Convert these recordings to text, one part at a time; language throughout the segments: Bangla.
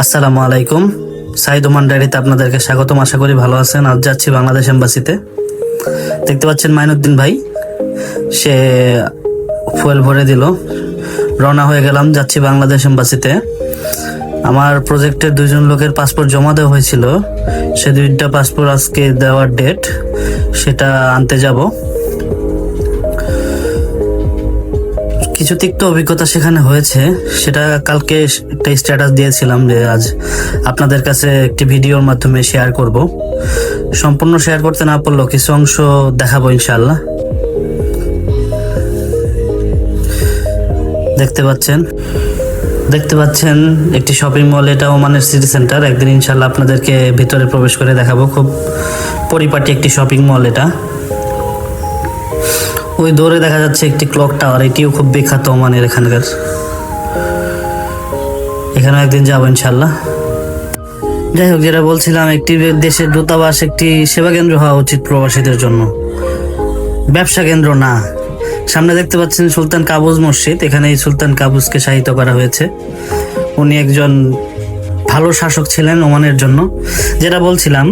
আসসালামু আলাইকুম। সাইদ ওমান ডায়েরিতে আপনাদেরকে স্বাগতম। আশা করি ভালো আছেন। আজ যাচ্ছি বাংলাদেশ এম্বাসিতে। দেখতে পাচ্ছেন মাইনুদ্দিন ভাই, সে ফুয়েল ভরে দিল। রওনা হয়ে গেলাম, যাচ্ছি বাংলাদেশ এম্বাসিতে। আমার প্রজেক্টের 2জন লোকের পাসপোর্ট জমা দেওয়া হয়েছিল, সে 2টা পাসপোর্ট আজকে দেওয়ার ডেট, সেটা আনতে যাব। কিছু তিক্ত অভিজ্ঞতা সেখানে হয়েছে, সেটা কালকে একটা স্ট্যাটাস দিয়েছিলাম যে আজ আপনাদের কাছে একটি ভিডিওর মাধ্যমে শেয়ার করব। সম্পূর্ণ শেয়ার করতে না পারলেও কিছু অংশ দেখাবো ইনশাআল্লাহ। দেখতে পাচ্ছেন একটি শপিং মল, এটা ওমানের সিটি সেন্টার। একদিন ইনশাআল্লাহ আপনাদেরকে ভিতরে প্রবেশ করে দেখাবো। খুব পরিপাটি একটি শপিং মল এটা। ওই দূরে দেখা যাচ্ছে একটি ক্লক টাওয়ার, এটিও খুব বিখ্যাত ওমানের এখানকার। এখানে একদিন যাবো ইনশাল্লাহ। যাই হোক, যেটা বলছিলাম, একটি দেশের দূতাবাস একটি সেবা কেন্দ্র হওয়া উচিত প্রবাসীদের জন্য, ব্যবসা কেন্দ্র না। সামনে দেখতে পাচ্ছেন সুলতান কাবুজ মসজিদ, এখানে এই সুলতান কাবুজকে শায়িত করা হয়েছে। উনি একজন ভালো শাসক ছিলেন ওমানের জন্য। যেটা বলছিলাম,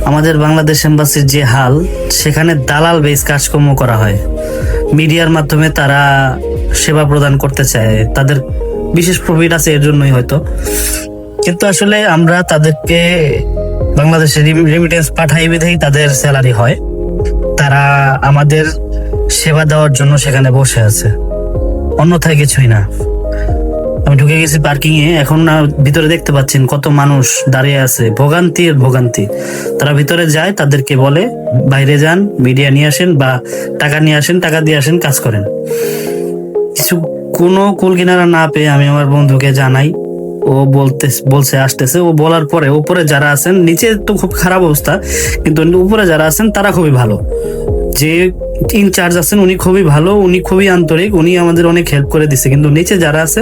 আমাদের বাংলাদেশ এম্বাসির যে হাল, সেখানে দালাল বেস কাজকর্ম করা হয়। মিডিয়ার মাধ্যমে তারা সেবা প্রদান করতে চায়, তাদের বিশেষ প্রফিট আছে এর জন্যই হয়তো। কিন্তু আসলে আমরা তাদেরকে বাংলাদেশে রেমিটেন্স পাঠাই বিধেই তাদের স্যালারি হয়। তারা আমাদের সেবা দেওয়ার জন্য সেখানে বসে আছে, অন্যথায় কিছুই না। আমি ঢুকে গেছি পার্কিং এ, এখন ভিতরে দেখতে পাচ্ছেন কত মানুষ দাঁড়িয়ে আছে, ভোগান্তি। তারা ভিতরে যায়, তাদেরকে বলে বাইরে যান, মিডিয়া নিয়ে আসেন বা টাকা নিয়ে আসেন, টাকা দিয়ে আসেন, কাজ করেন। কোনো কুল কিনারা না পেয়ে আমি আমার বন্ধুকে জানাই, ও বলছে আসতেছে। ও বলার পরে উপরে যারা আছেন, নিচে তো খুব খারাপ অবস্থা, কিন্তু উপরে যারা আছেন তারা খুবই ভালো। যে ইনচার্জ আছেন উনি খুবই ভালো, উনি খুবই আন্তরিক, উনি আমাদের অনেক হেল্প করে দিচ্ছে। কিন্তু নিচে যারা আছে,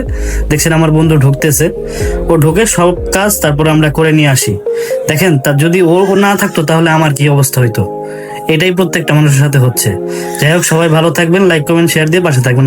দেখছেন আমার বন্ধু ঢুকতেছে, ও ঢুকে সব কাজ তারপরে আমরা করে নিয়ে আসি। দেখেন, তার যদি ও না থাকতো তাহলে আমার কি অবস্থা হইতো। এটাই প্রত্যেকটা মানুষের সাথে হচ্ছে। যাই হোক, সবাই ভালো থাকবেন, লাইক কমেন্ট শেয়ার দিয়ে পাশে থাকবেন।